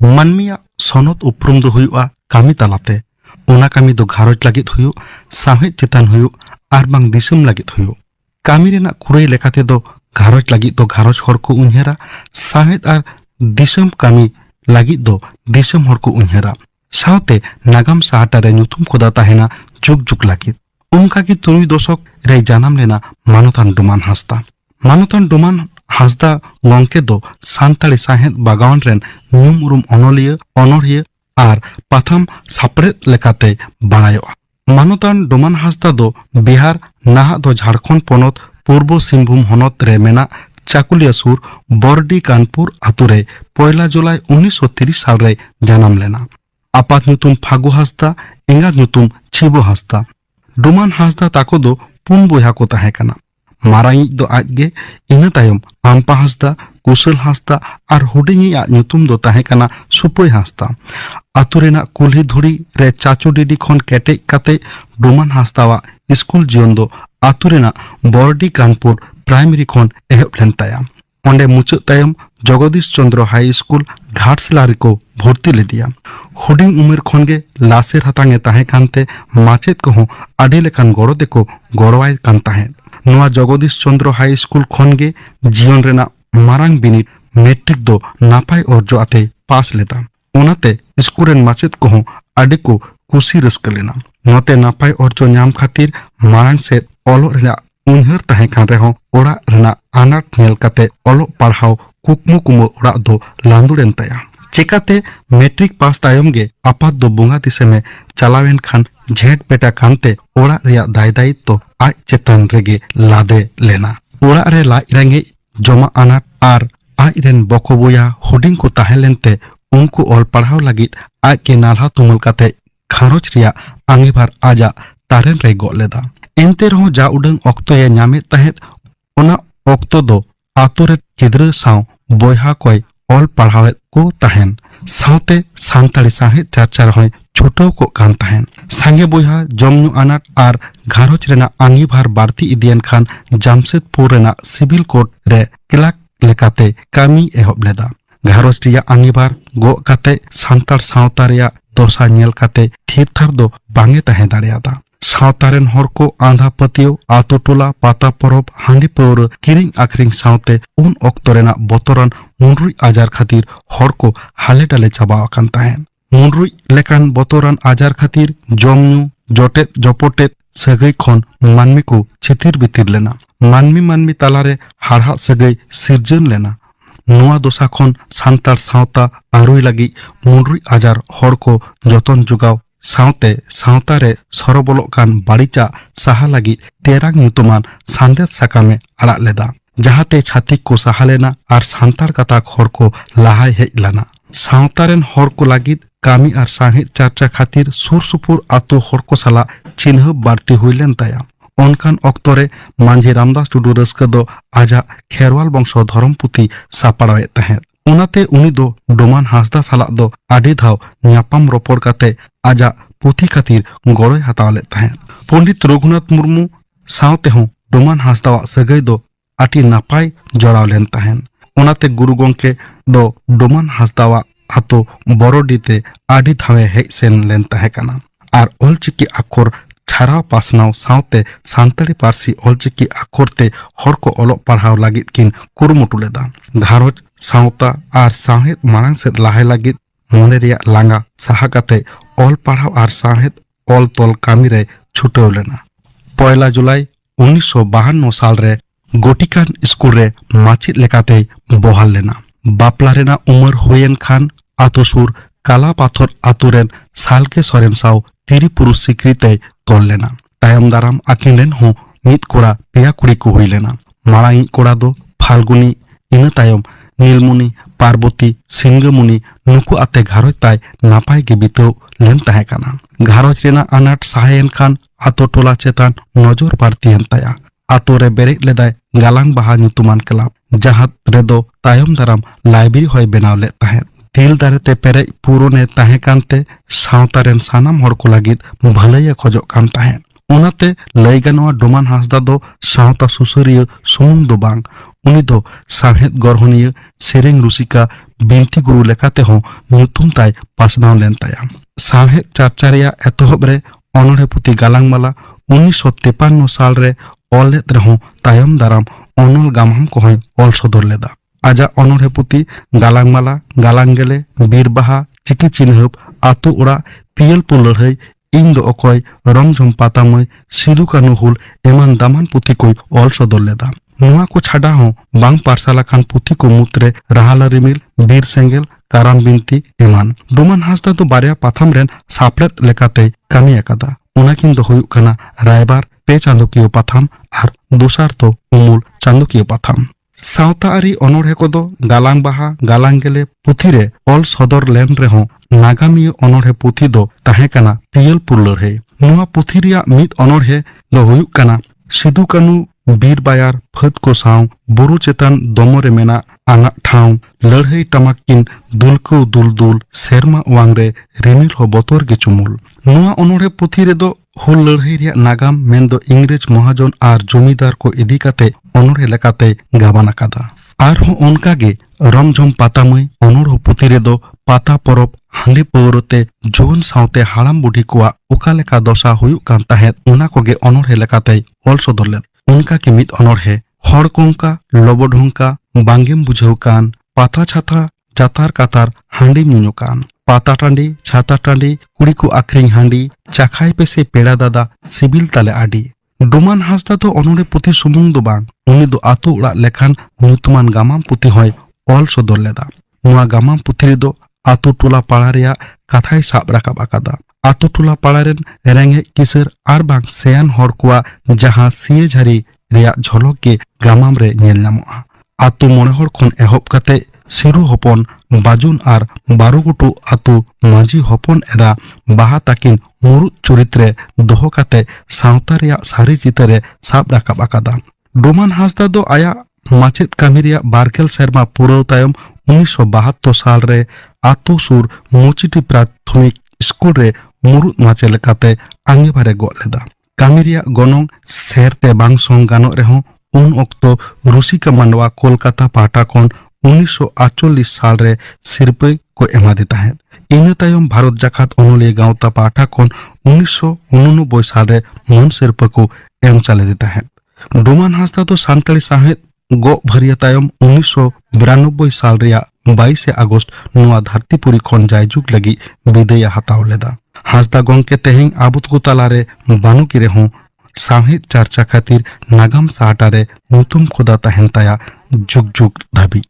मानमिया सनद उपरुम दो हुयुआ कामी तालाते ओना कामी दो घारोज लागित हुयु साहेद चेतान हुयु आर बांग दिसम लागित हुयु कामी रेना कुरई लेखाते दो घारोज लागित दो घारोज हर को उन्हेरा साहेद आर दिसम कामी लागित दो दिसम हर को उन्हेरा सावते नागाम साहाटा रे ᱧᱩᱛᱩᱢ कोदा ताहेना जुग जुग लागित उनका की 3 दशक रे जानाम लेना मानोतान डुमान हांसदा गंके दो सानताली साहेद बागान रेन ᱧᱩᱢ उरुम अनलिया आर पाथाम सापरेद लेकाते बाड़ायोआ मानोतान डुमान हांसदा दो बिहार नाहा दो झारखंड पोनत पूर्व सिंहभूम हनत रे मेना चाकुलिया सुर बरडी कानपुर आतुरे 1 जुलाई 1930 साल रे जानाम लेना आपात ᱧᱩᱛᱩᱢ फागु हांसदा एंगात ᱧᱩᱛᱩᱢ छिबो हांसदा डुमान हांसदा ताको दो पुन बोया को ताहे कना मारांगी दो आजगे इना तायम आम्पा हांसदा कुशल हांसदा आर हुडिंगी आ ᱧᱩᱛᱩᱢ दो ताहे कना सुपय हांसदा आतुरेना कुल्ही धुड़ी रे चाचू डिडी खन केटे काते डुमान हांसदावा स्कूल जीवन दो आतुरेना बरडी कानपुर प्राइमरी खन एहब लेन ताया ओंडे मुचाद तायम जगदीश चंद्र हाई स्कूल घाटशिला को भर्ती लेदिया हुडिंग उमेर खनगे लासेर हातांगे ताहे कानते माचेद को आडे लेकान गड़ो देको गड़वाय कान ताहे नोआ जगदीश चंद्र हाई स्कूल खनगे जीवन रेना मारांग बिनिट मेट्रिक दो नापाय अर्जो आते पास लेदा ओनाते स्कूल रेन माचेद को आडे को कुसी रस्का लेना नोते नापाय अर्जो ᱧᱟᱢ खातिर मारांग से ओलो रेना उन्हर ताहे कान रेहो ओड़ा रेना आनाट नेल काते ओलो पढ़ाओ कुकमु कुमो ओड़ा दो लांदुड़ेन ताया चिकाते मैट्रिक पास तायम गे आपात दो बोंगा दिसे में चलावेन खान झेट पेटा कानते ओड़ा रिया दाय दायित्व आज चेतन रेगे लादे लेना ओड़ा रे लाज रेंगे जमा आनाट आर आज रेन बकबोया हुडिंग को ताहेलेनते उनको ऑल पढ़ाव लगित आज के नाल्हा तुमल काते घारोज रिया आंगीभार आजा तारेन रे गो लेदा एनते रहो जा उडंग ऑक्तो या ᱧᱟᱢᱮ ताहेत ओना ऑक्तो दो आतो रे गिद्रा साव बोयहा कोय ऑल पढ़ावे को ताहेन सावते सानताली साहेद चर्चा रहोय छुटो को कान ताहेन सांगे बोयहा जमनु आनाट आर घारोज रेना आंगीभार बाड़ती इदियन खान जामशेदपुर रेना सिविल कोर्ट रे क्लार्क लेकाते कामी एहब लेदा घारोज रिया आंगीभार गो काते सानतार सावता रिया दोसा नेल काते थीर थार दो बांगे ताहे दाड़ेयादा सावतारेन हर को आंधा पतियो आतो टोला पाता परब हांडी पौर किरिंग आखरिंग सावते उन ऑक्तो रेना बतरान मुनरुई आजार खातिर हर को हाले डाले चाबा आकान ताहेन मुनरुई लेकान बतरान आजार खातिर जमनु जटेत जपटेत सगई खन मानमी को छितिर बितिर लेना मानमी तालारे हाड़हा सगई सिरजन लेना नोआ दोसा खन सानतार सावता आरुई लगी मुनरुई आजार हर को जतन जुगाव सावते सावतारे सरबलो कान बाड़ीचा साहा लगी तेरांग ᱧᱩᱛᱩᱢᱟᱱ सांदेद साकामे आड़ा लेदा जहाते छातिक को साहा लेना आर सान्तार कताक हर को लाहाय हेज लाना सावतारेन हर को लागिद कामी आर साहेद चर्चा खातिर सुर सुपुर आतो हर को साला चिन्ह बाड़ती हुईलेन ताया ओनकान ऑक्तोरे मांझी रामदास टुडू रस्का दो आजा खेरवाल वंशो धर्म पुथी सापड़ावे ताहेद उनाते उनी दो डुमान हांसदा साला दो आडी धाव ᱧᱟᱯᱟᱢ रोपड़ काते आजा पुथी खातिर गड़ोय हताव ले ताहेद पंडित रघुनाथ मुर्मू सावते हो डुमान हांसदावा सगई दो आटी नापाय जड़ाव लेन ताहेन उनाते गुरु गंके दो डुमान हांसदावा आतो बरडीते आडी धावे हेज सेन लेन ताहे काना आर ऑलचिकी आखर छाराव पासनाव सावते सान्ताली पारसी ऑलचिकी आखरते हर को ओलो पढ़ाव लागित किन कुरुमुटु लेदा घारोज सावता आर साहेद मारांग सेद लाहाय लागित मोने रिया लांगा साहा काते ऑल पढ़ाव आर साहेद ऑल तोल कामी रे छुटाव लेना 1 जुलाई 1952 साल रे गोटिकान स्कूल रे माचिद लेकाते बहाल लेना बापला रेना उमर हुयेन खान आतो सुर काला पाथर आतुरेन सालके सोरेन साव तिरी पुरुष स्वीकृते तोल लेना तायम दाराम आकिन रेन हो मित कोड़ा पेया कुड़ी को हुई लेना मारांगी कोड़ा दो फाल्गुनी इना तायम नीलमुनि पार्वती सिंगमुनि नुकु आते घारोज ताय नापाय गे बिताव लेन ताहे काना घारोज रेना आनाट साहेन खान आतो टोला चेतान नजर बाड़तीयन ताया आतो रे बेरेज लेदाय गालांग बाहा ᱧᱩᱛᱩᱢᱟᱱ क्लाब जहां रेदो तायम दाराम लाइब्रेरी होय बेनाव ले ताहे तिल दारेते पेरेज पुरोने ताहे कानते सावतारेन सानाम हर को लागित भलैया खोजो कान ताहे ओनाते लय गानोआ डुमान हांसदा दो सावता सुसरिया सुमुंग दो बांग उनी दो साहेद गरहनिया सेरेंग रुसिका binti guru lekate hon nyutum tai pasnaw len taya साहेब चर्चा एतहब रे अनोढ़े पुथी गालांगमाला 1953 साल रे ऑलेद रहो तायम दाराम अनल गामहाम को ऑल सदर लेदा आजा अनोढ़े पुथी गालांगमाला गालांगेले बीरबाहा चिकी चिन्हब आतु उड़ा पियल पु लड़ाई इन दो अकय रंगझम पातामय सिदु कानु हुल एमान दामान पुथी को ऑल सदर लेदा नुआ को छाड़ा हो बांग पारसाला खान पुथी को मुतरे राहाला रिमिल बीर सेंगेल काराम बिनती एमान डोमान हासदा तो बारिया पाथाम रेन सापलेत लेकाते कामी एकादा उनाकिन दो हुयुक कना रायबार पे चांदोकियो पाथाम आर दुसार तो उमुल चांदोकियो पाथाम सावता आरी अनोढ़े को दो गालांग बाहा गालांगेले पुथी रे ऑल सदर लेन रे हो नागामी अनोढ़े पुथी दो ताहे कना पियल पुलड़े नुआ पुथी रिया मित अनोढ़े दो हुयुक कना सिदु कानु बीर बायार फद को साव बुरु चेतन दमरे मेना आंगा ठाव लड़ाई टमाकिन दुलको दुलदुल सेरमा वांगरे रिमिल हो बतोर के चुमुल नुआ अनोढ़े पुथी रे दो हुल लड़ाई रिया नागाम मेन दो इंग्रेज महाजन आर जमीदार को इदी काते अनोढ़े लेकाते गाबान आकादा आर हो उनका गे रमझम पातामय अनोढ़ पुथी रे दो पाता परब हांडी पौरते जुवन सावते हाड़ाम बुढ़ी कोआ उका लेका दशा हुयुक कान ताहेत उना कोगे अनोढ़े लेकाते ऑल सदर लेद उनका की मित अनोढ़े हर कोंका लबोढोंका बांगेम बुझाव कान पाता छाता जातार कातार हांडी मिनो कान पाता टांडी छाता टांडी कुड़ी को आखरिंग हांडी चाखाई पेसे पेड़ा दादा सिबिल ताले आडी डोमान हासदा तो अनोढ़े पुथी सुमुंग दो बांग उनी दो आतो उड़ा लेखान नुतमान गामाम पुथी होय ऑल सदर लेदा नुआ गामाम पुथी रे दो आतो टोला पाड़ा रेया कथाय साब राकाब आकादा आतो टोला पाड़ा रेन रेंगे किसर आर बांग सेयान हर कोआ जहां सिए झारी रेया झलक के गामाम रे नेल नामोआ आतो मोड़े हर खन एहब काते सिरु हपन बाजुन आर बारुगुटु आतो माजी हपन एरा बाहा ताकिन मुरुद चुरित्रे दोहो काते सावता रेया सारी चितरे साब राकाब आकादा डोमान हासदा दो आया माचेत कामी रेया बारगेल सेरमा पुरव तायम 1972 साल रे आतो सुर मुचिटी प्राथमिक स्कूल रे मुरुद माचे लेकाते आंगे बारे गो लेदा कामी रेया गनोंग सेरते बांग संग गानो रेहो उन ऑक्तो रुसिका मांडवा कोलकाता पाटा कोन 1948 साल रे सिरपे को एमा देता है इन तायम भारत जाखात अनोलिया गांवता पाटा कोन 1989 साल रे मन सिरपे को एम चले देता है डोमान हासदा तो सांताली साहेब गो भरिया तायम 1992 साल रेया 22 अगस्त नुआ धरतीपुरी खन जायजुग लगी विदाय हताव लेदा हासदा गंके तेहें आबुत को तालारे बानु किरे हों साहित्य चर्चा खातिर नागाम साहटारे नुतुम खुदा तहन ताया जुग जुग धाबी।